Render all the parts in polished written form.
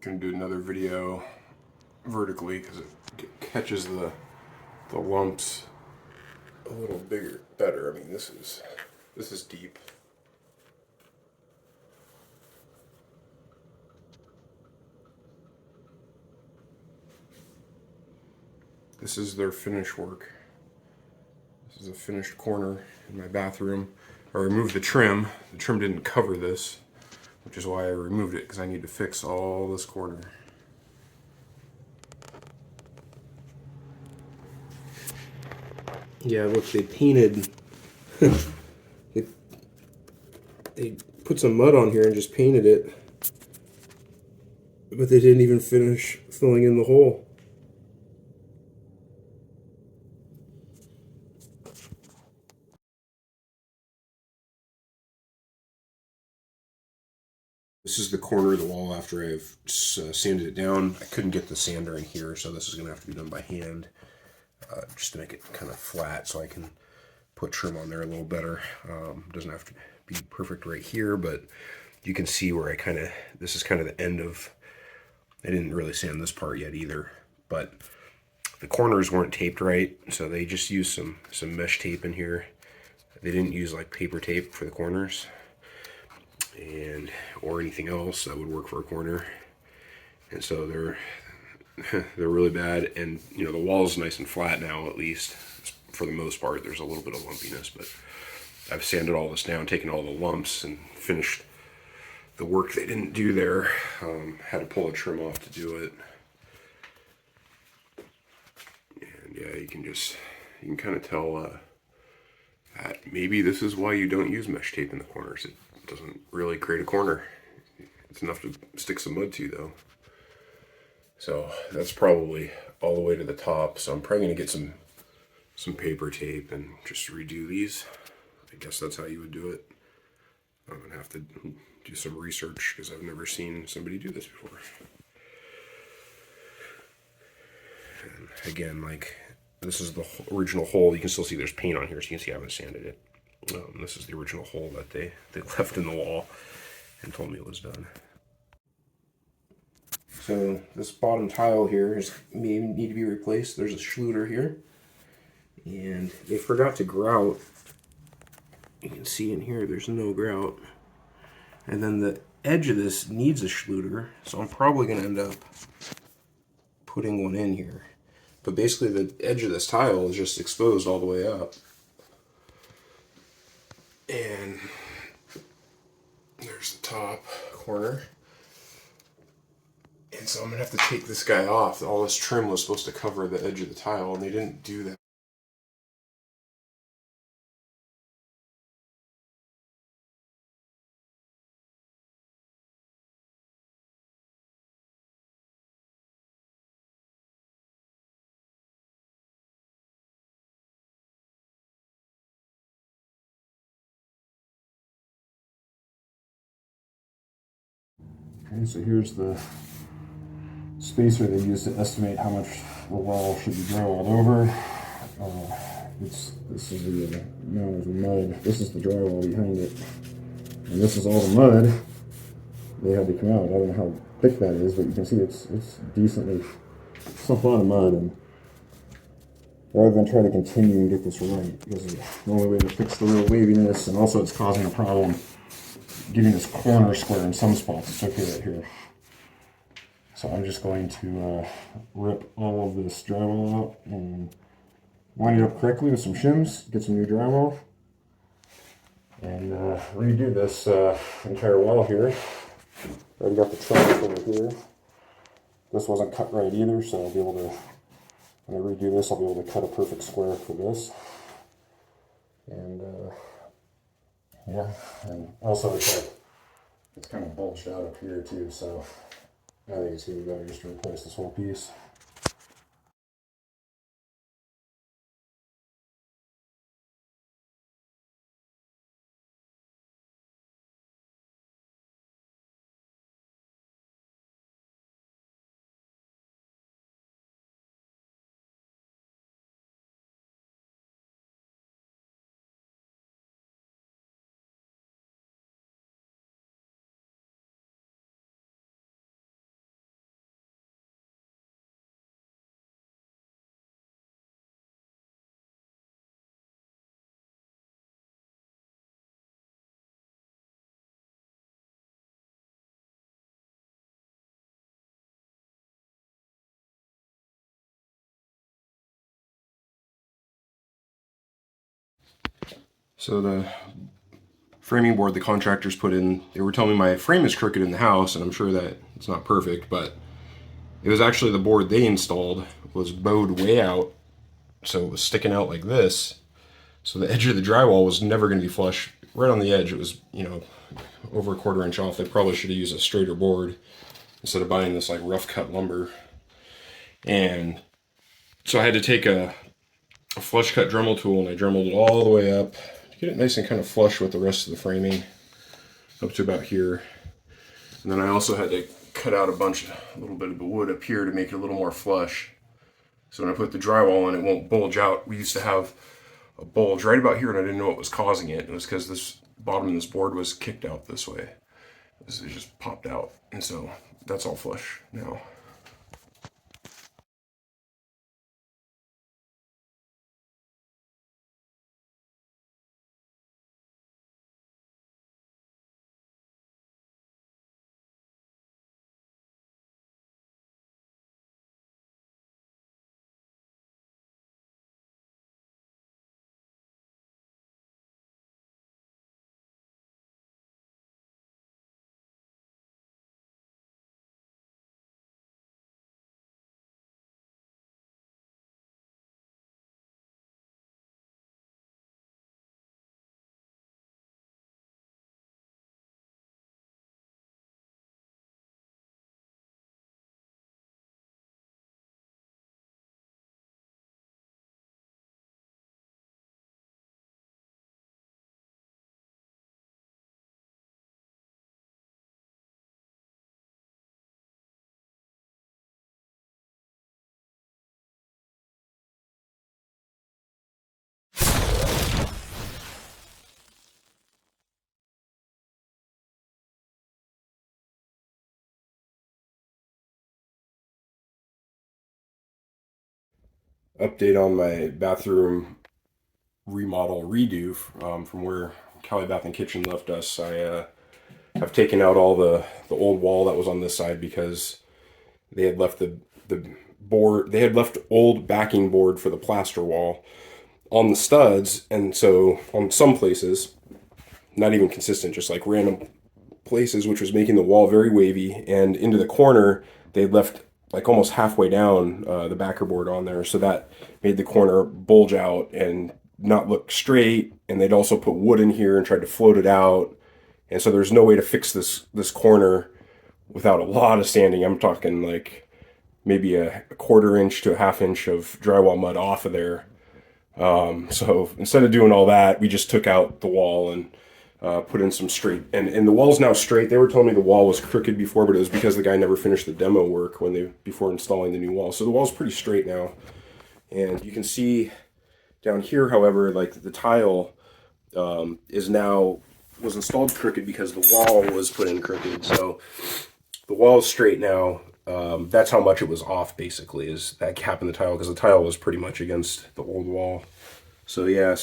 gonna do another video vertically because it catches the lumps a little better. I mean, this is deep. This is their finish work. This is a finished corner in my bathroom. I removed the trim. The trim didn't cover this, which is why I removed it, because I need to fix all this corner. Yeah, look, they painted, they put some mud on here and just painted it, but they didn't even finish filling in the hole. This is the corner of the wall after I've sanded it down. I couldn't get the sander in here, so this is going to have to be done by hand, just to make it kind of flat so I can put trim on there a little better. Doesn't have to be perfect right here, but you can see where this is kind of the end of, I didn't really sand this part yet either, but the corners weren't taped right, so they just used some mesh tape in here. They didn't use like paper tape for the corners, or anything else that would work for a corner. And so they're really bad. And you know, the wall's nice and flat now, at least for the most part. There's a little bit of lumpiness, but I've sanded all this down, taken all the lumps, and finished the work they didn't do there. Had to pull a trim off to do it. And yeah, you can kind of tell that maybe this is why you don't use mesh tape in the corners. It doesn't really create a corner. It's enough to stick some mud to, though. So that's probably all the way to the top. So I'm probably going to get some paper tape and just redo these. I guess that's how you would do it. I'm going to have to do some research because I've never seen somebody do this before. And again, like, this is the original hole. You can still see there's paint on here, so you can see I haven't sanded it. This is the original hole that they left in the wall and told me it was done. So this bottom tile here may need to be replaced. There's a Schluter here, and they forgot to grout. You can see in here there's no grout, and then the edge of this needs a Schluter, so I'm probably going to end up putting one in here. But basically the edge of this tile is just exposed all the way up. And there's the top corner. And so I'm going to have to take this guy off. All this trim was supposed to cover the edge of the tile, and they didn't do that. Okay, so here's the spacer they used to estimate how much the wall should be drywalled over. This is the amount of mud. This is the drywall behind it, and this is all the mud they had to come out. I don't know how thick that is, but you can see it's decently, it's a lot of mud. And rather than try to continue and get this right, because the only way to fix the real waviness, and also it's causing a problem getting this corner square in some spots. It's okay right here. So I'm just going to rip all of this drywall out and line it up correctly with some shims, get some new drywall, and redo this entire wall here. Already got the trellis over here. This wasn't cut right either, so I'll be able to, when I redo this, I'll be able to cut a perfect square for this. And yeah, and also it's kind of bulged out up here too, so I think it's going to be better just to replace this whole piece. So the framing board the contractors put in, they were telling me my frame is crooked in the house, and I'm sure that it's not perfect, but it was actually the board they installed was bowed way out, so it was sticking out like this. So the edge of the drywall was never going to be flush. Right on the edge, it was, over a 1/4 inch off. They probably should have used a straighter board instead of buying this like rough cut lumber. And so I had to take a flush cut Dremel tool, and I dremeled it all the way up to get it nice and kind of flush with the rest of the framing up to about here. And then I also had to cut out a little bit of the wood up here to make it a little more flush. So when I put the drywall in, it won't bulge out. We used to have a bulge right about here, and I didn't know what was causing it. It was because this bottom of this board was kicked out this way. It just popped out, and so that's all flush now. Update on my bathroom remodel redo from where Cali Bath and Kitchen left us. I have taken out all the old wall that was on this side because they had left the board. They had left old backing board for the plaster wall on the studs, and so on some places, not even consistent, just like random places, which was making the wall very wavy. And into the corner, they left like almost halfway down the backer board on there, so that made the corner bulge out and not look straight. And they'd also put wood in here and tried to float it out, and so there's no way to fix this corner without a lot of sanding. I'm talking like maybe a 1/4 inch to a 1/2 inch of drywall mud off of there. So instead of doing all that, we just took out the wall and put in some straight. And the wall's now straight. They were telling me the wall was crooked before, but it was because the guy never finished the demo work before installing the new wall. So the wall's pretty straight now. And you can see down here, however, like the tile was installed crooked because the wall was put in crooked. So the wall is straight now. That's how much it was off, basically, is that gap in the tile, because the tile was pretty much against the old wall. So yeah,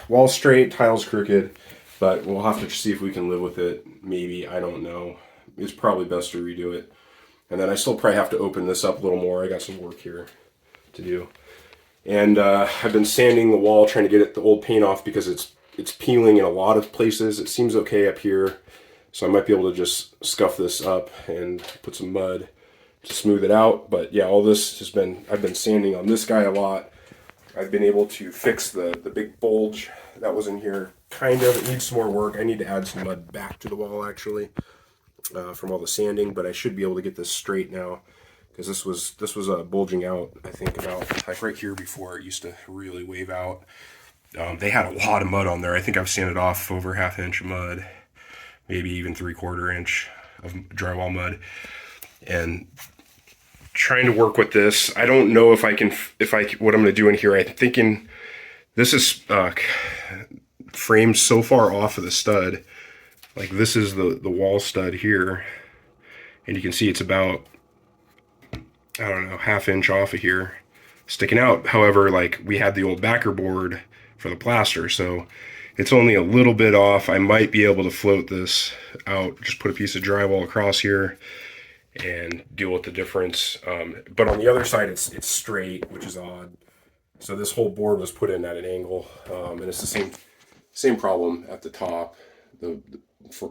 wall's straight, tile's crooked, but we'll have to see if we can live with it. Maybe, I don't know. It's probably best to redo it. And then I still probably have to open this up a little more. I got some work here to do. And I've been sanding the wall, trying to get the old paint off because it's peeling in a lot of places. It seems okay up here, so I might be able to just scuff this up and put some mud to smooth it out. But yeah, all this has been, I've been sanding on this guy a lot. I've been able to fix the big bulge that was in here. Kind of, it needs some more work. I need to add some mud back to the wall, actually, from all the sanding, but I should be able to get this straight now, because this was bulging out, I think, about like right here before. It used to really wave out. They had a lot of mud on there. I think I've sanded off over 1/2 inch of mud, maybe even 3/4 inch of drywall mud, and trying to work with this. I don't know if what I'm going to do in here. I'm thinking this is framed so far off of the stud. Like, this is the wall stud here, and you can see it's about, I don't know, 1/2 inch off of here, sticking out. However, like, we had the old backer board for the plaster, so it's only a little bit off. I might be able to float this out, just put a piece of drywall across here and deal with the difference. But on the other side, it's straight, which is odd. So this whole board was put in at an angle, and it's the Same problem at the top. The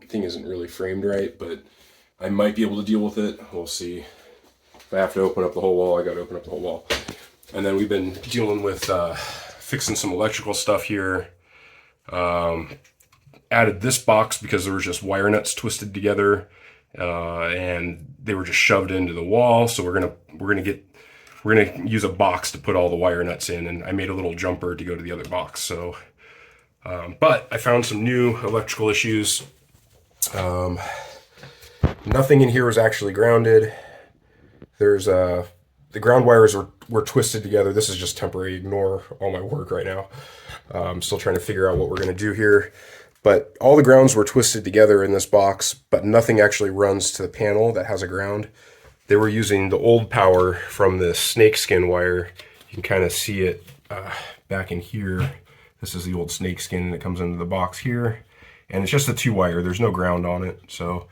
thing isn't really framed right, but I might be able to deal with it. We'll see. If I have to open up the whole wall, I got to open up the whole wall. And then we've been dealing with fixing some electrical stuff here. Added this box because there were just wire nuts twisted together, and they were just shoved into the wall. So we're gonna use a box to put all the wire nuts in, and I made a little jumper to go to the other box. So, but I found some new electrical issues. Nothing in here was actually grounded. There's the ground wires were twisted together. This is just temporary. Ignore all my work right now. I'm still trying to figure out what we're gonna do here. But all the grounds were twisted together in this box, but nothing actually runs to the panel that has a ground. They were using the old power from the snakeskin wire. You can kind of see it back in here. This is the old snakeskin that comes into the box here. And it's just a 2-wire. There's no ground on it. So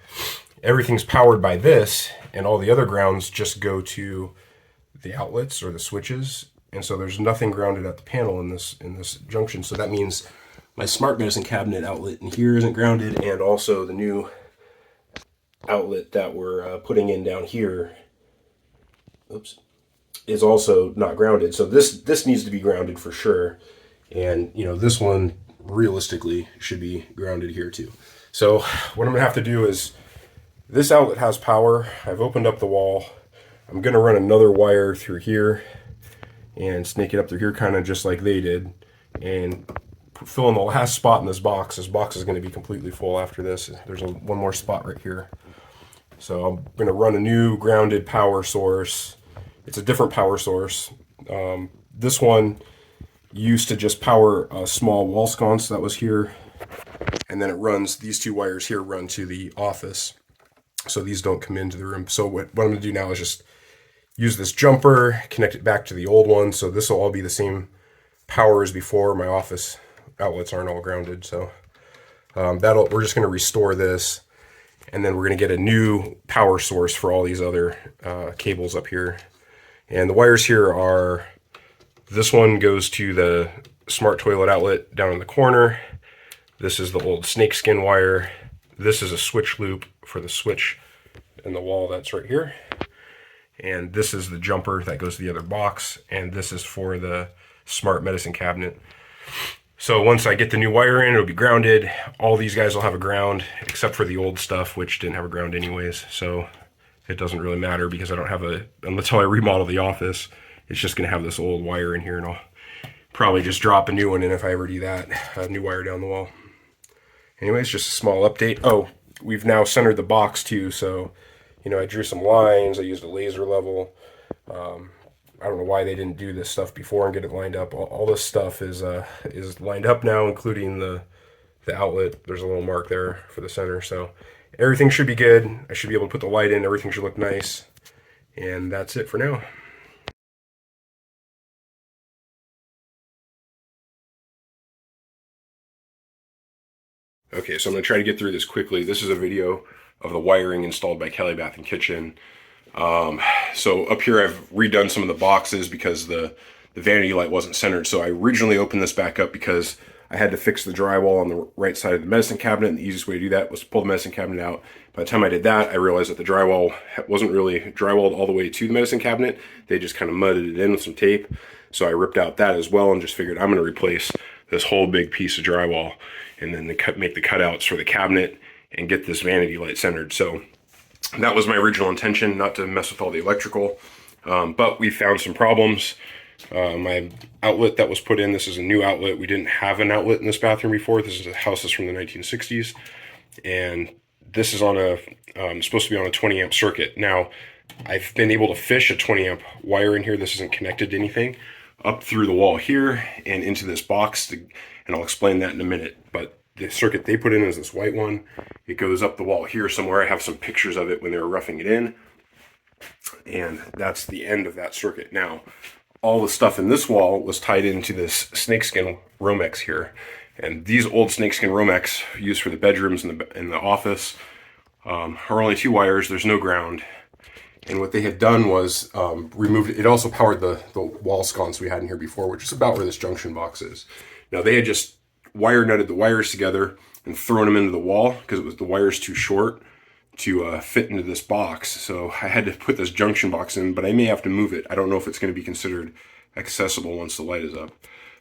everything's powered by this, and all the other grounds just go to the outlets or the switches. And so there's nothing grounded at the panel in this junction. So that means my smart medicine cabinet outlet in here isn't grounded, and also the new outlet that we're putting in down here, oops, is also not grounded. So this needs to be grounded for sure. And you know, this one realistically should be grounded here too. So what I'm gonna have to do is, this outlet has power. I've opened up the wall. I'm gonna run another wire through here and snake it up through here, kind of just like they did, and fill in the last spot in this box. This box is going to be completely full after this. There's one more spot right here. So I'm going to run a new grounded power source. It's a different power source. This one used to just power a small wall sconce that was here. And then it runs, these 2 wires here run to the office. So these don't come into the room. So what I'm going to do now is just use this jumper, connect it back to the old one. So this will all be the same power as before. My office outlets aren't all grounded. So we're just going to restore this, and then we're going to get a new power source for all these other cables up here. And the wires here are, this one goes to the smart toilet outlet down in the corner. This is the old snakeskin wire. This is a switch loop for the switch in the wall that's right here. And this is the jumper that goes to the other box. And this is for the smart medicine cabinet. So once I get the new wire in, it'll be grounded. All these guys will have a ground, except for the old stuff, which didn't have a ground anyways. So it doesn't really matter because I don't have until I remodel the office, it's just gonna have this old wire in here, and I'll probably just drop a new one in if I ever do that, a new wire down the wall. Anyways, just a small update. Oh, we've now centered the box too. So, you know, I drew some lines, I used a laser level. I don't know why they didn't do this stuff before and get it lined up. All this stuff is lined up now, including the outlet. There's a little mark there for the center. So everything should be good. I should be able to put the light in. Everything should look nice. And that's it for now. Okay, so I'm going to try to get through this quickly. This is a video of the wiring installed by Cali Bath and Kitchen. So up here I've redone some of the boxes because the vanity light wasn't centered. So I originally opened this back up because I had to fix the drywall on the right side of the medicine cabinet, and the easiest way to do that was to pull the medicine cabinet out. By the time I did that, I realized that the drywall wasn't really drywalled all the way to the medicine cabinet. They just kind of mudded it in with some tape. So I ripped out that as well and just figured I'm going to replace this whole big piece of drywall and then make the cutouts for the cabinet and get this vanity light centered. So that was my original intention, not to mess with all the electrical, but we found some problems. My outlet that was put in, this is a new outlet. We didn't have an outlet in this bathroom before. This is a house that's from the 1960s, and this is on supposed to be on a 20 amp circuit. Now, I've been able to fish a 20 amp wire in here. This isn't connected to anything, up through the wall here and into this box, and I'll explain that in a minute. But the circuit they put in is this white one. It goes up the wall here somewhere. I have some pictures of it when they were roughing it in, and that's the end of that circuit. Now, all the stuff in this wall was tied into this snakeskin Romex here, and these old snakeskin Romex used for the bedrooms and the office are only 2 wires. There's no ground. And what they had done was removed it. It also powered the wall sconce we had in here before, which is about where this junction box is. Now, they had just wire nutted the wires together and thrown them into the wall because the wire's too short to fit into this box. So I had to put this junction box in, but I may have to move it. I don't know if it's going to be considered accessible once the light is up.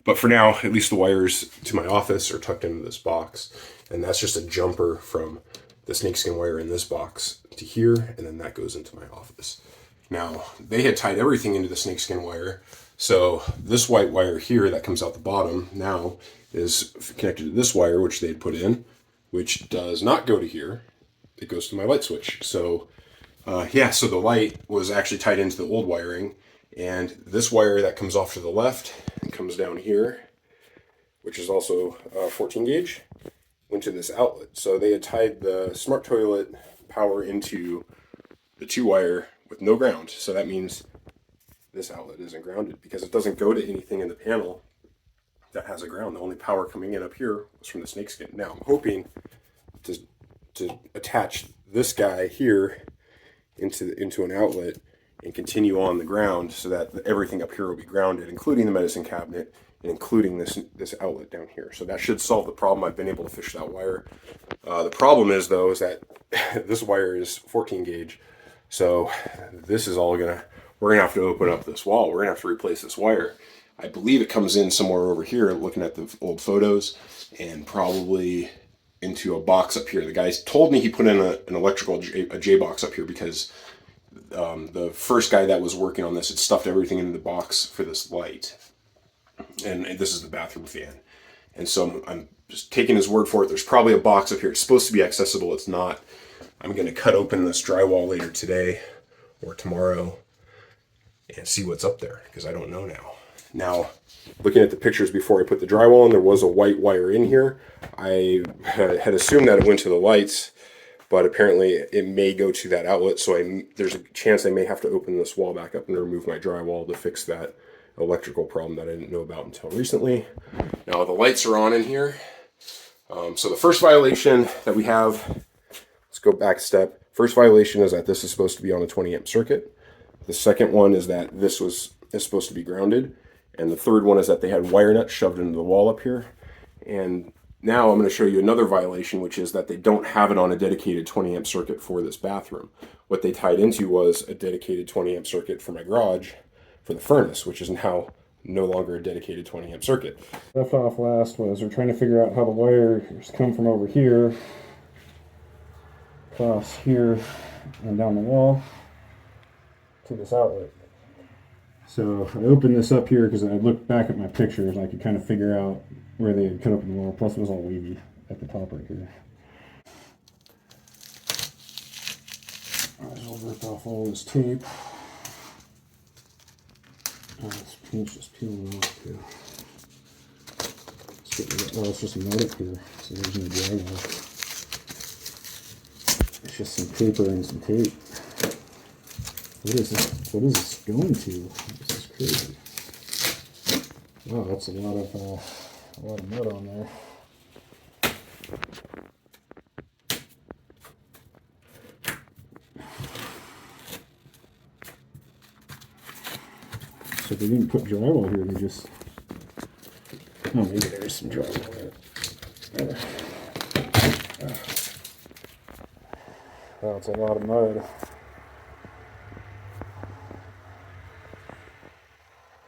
But for now, at least the wires to my office are tucked into this box. And that's just a jumper from the snakeskin wire in this box to here, and then that goes into my office. Now, they had tied everything into the snakeskin wire, so this white wire here that comes out the bottom now is connected to this wire, which they had put in, which does not go to here. It goes to my light switch. So, so the light was actually tied into the old wiring, and this wire that comes off to the left and comes down here, which is also 14 gauge, went to this outlet. So they had tied the smart toilet power into the 2-wire with no ground. So that means this outlet isn't grounded because it doesn't go to anything in the panel that has a ground. The only power coming in up here was from the snakeskin. Now I'm hoping to attach this guy here into an outlet and continue on the ground so that everything up here will be grounded, including the medicine cabinet and including this outlet down here. So that should solve the problem. I've been able to fish that wire. The problem is though, is that this wire is 14 gauge. So this is all we're gonna have to open up this wall. We're gonna have to replace this wire. I believe it comes in somewhere over here, looking at the old photos, and probably into a box up here. The guy told me he put in an electrical J box up here because the first guy that was working on this had stuffed everything into the box for this light. And this is the bathroom fan. And so I'm just taking his word for it. There's probably a box up here. It's supposed to be accessible. It's not. I'm going to cut open this drywall later today or tomorrow and see what's up there because I don't know now. Now, looking at the pictures before I put the drywall in, there was a white wire in here. I had assumed that it went to the lights, but apparently it may go to that outlet. So there's a chance I may have to open this wall back up and remove my drywall to fix that electrical problem that I didn't know about until recently. Now the lights are on in here. So the first violation that we have, let's go back a step. First violation is that this is supposed to be on a 20 amp circuit. The second one is that this is supposed to be grounded. And the third one is that they had wire nuts shoved into the wall up here. And now I'm going to show you another violation, which is that they don't have it on a dedicated 20 amp circuit for this bathroom. What they tied into was a dedicated 20 amp circuit for my garage for the furnace, which is now no longer a dedicated 20 amp circuit. Left off last was we're trying to figure out how the wires come from over here, across here, and down the wall to this outlet. So I opened this up here because I looked back at my pictures and I could kind of figure out where they had cut open the wall. Plus it was all wavy at the top right here. I'll rip off all this tape. Oh, this paint's just peeling off too. It's just mud up here, so there's no drywall. It's just some paper and some tape. What is this? What is this going to? This is crazy. Wow, that's a lot of mud on there. So they didn't put drywall here, they just... Oh, maybe there's some drywall there. Wow, it's a lot of mud.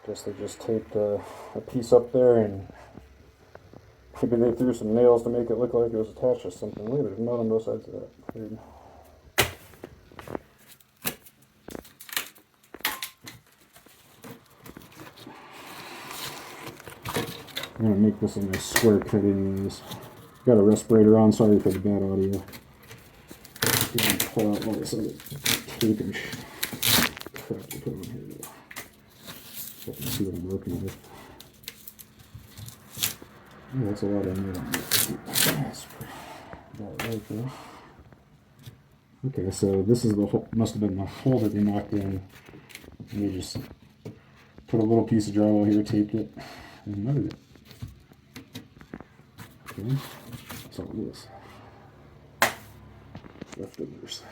Guess they just taped a piece up there and maybe they threw some nails to make it look like it was attached to something. Look, there's mud on both sides of that. Weird. I'm gonna make this a nice square cut anyways. Got a respirator on, sorry for the bad audio. Pull out all this other tape and crap to put on here though. So I can see what I'm working with. Oh, that's a lot of meat on that. That's about right there. Okay, so this is the hole, must have been the hole that they knocked in. And they just put a little piece of drywall here, taped it, and muttered it. Okay, that's all it is. Leftovers.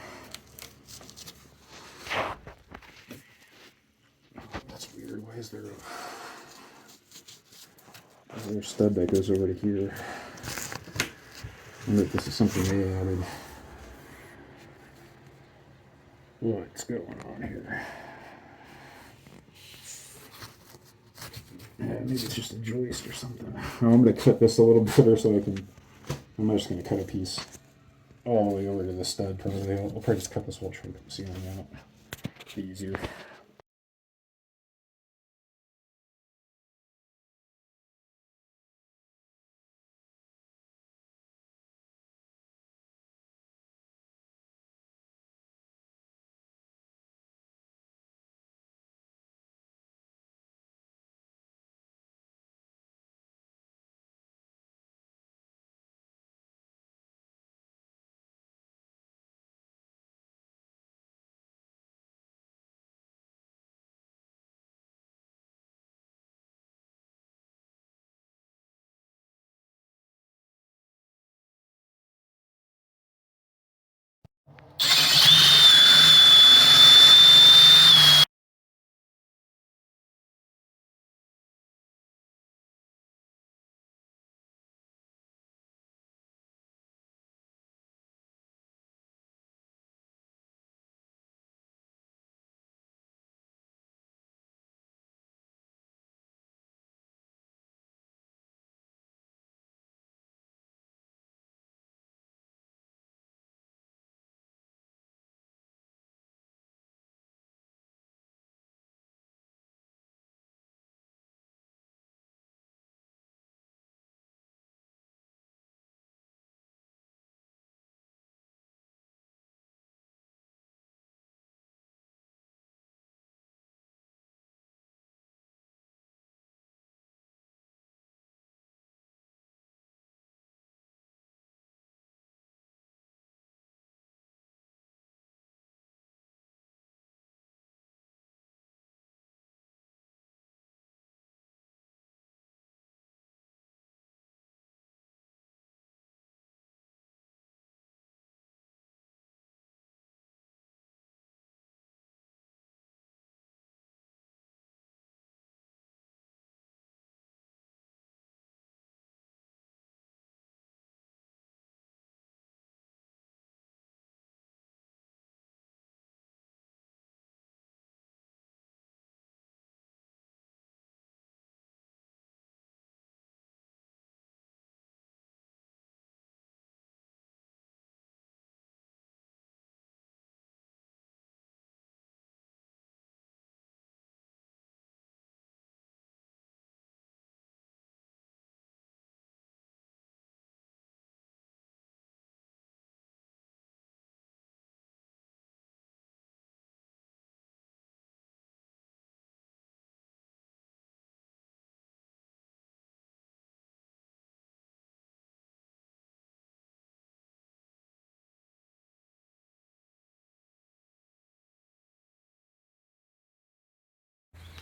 That's weird. Why is there a There's a stud that goes over to here. I wonder if this is something they added. What's going on here? Yeah, maybe it's just a joist or something. I'm going to cut this a little better so I can. I'm just going to cut a piece all the way over to the stud. Probably I'll probably just cut this whole trunk ceiling out. Be easier.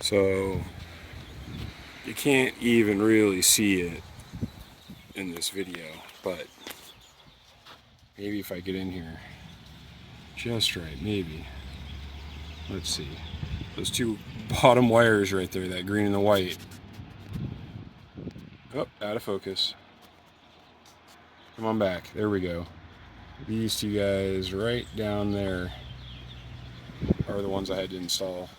So you can't even really see it in this video, but maybe if I get in here just right, maybe. Let's see. Those two bottom wires right there, that green and the white. Oh, out of focus. Come on back. There we go. These two guys right down there are the ones I had to install.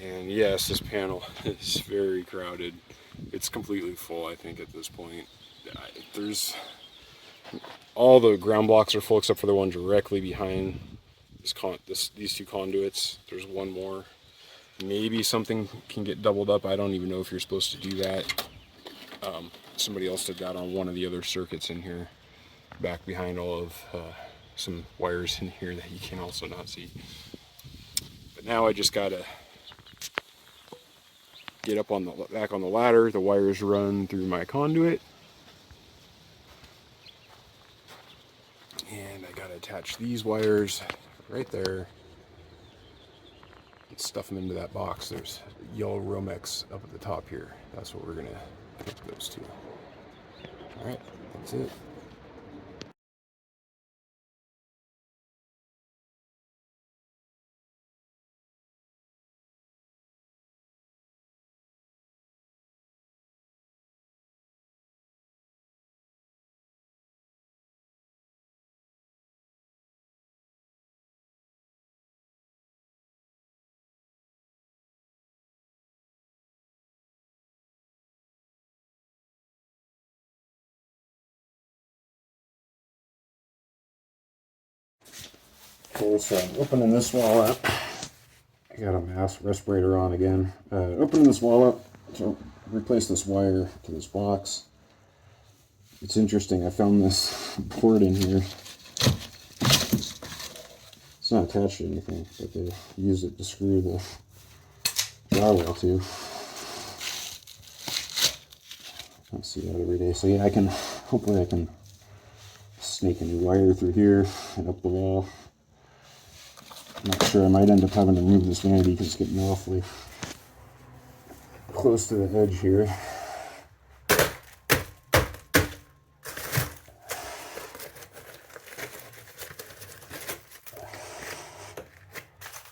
And yes, this panel is very crowded. It's completely full, I think, at this point. There's all the ground blocks are full except for the one directly behind these two conduits. There's one more. Maybe something can get doubled up. I don't even know if you're supposed to do that. Somebody else did that on one of the other circuits in here, back behind all of some wires in here that you can also not see. But now I just gotta get up on back on the ladder. The wires run through my conduit, and I gotta attach these wires right there and stuff them into that box. There's yellow Romex up at the top here. That's what we're gonna connect those to. All right, that's it. Okay, so I'm opening this wall up. I got a mass respirator on again. Opening this wall up to replace this wire to this box. It's interesting, I found this board in here. It's not attached to anything, but they use it to screw the drywall to. I don't see that every day. So yeah, hopefully I can snake a new wire through here and up the wall. I'm not sure, I might end up having to remove this vanity because it's getting awfully close to the edge here.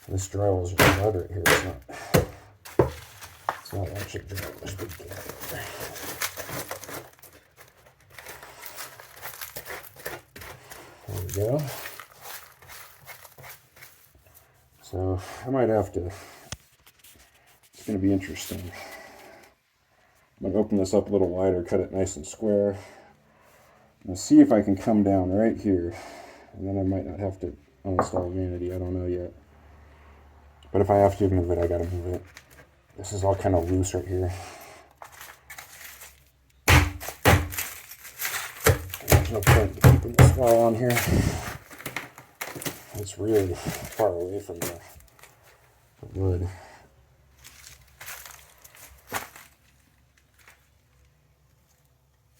This drywall is really hard right here. It's not actually drywall. There's a big gap there. There we go. So I might have to. It's going to be interesting. I'm going to open this up a little wider, cut it nice and square. I'm going to see if I can come down right here, and then I might not have to uninstall vanity. I don't know yet. But if I have to move it, I gotta move it. This is all kind of loose right here. There's no point in keeping this wall on here. It's really far away from the wood.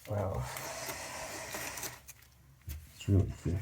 Wow. It's really thick.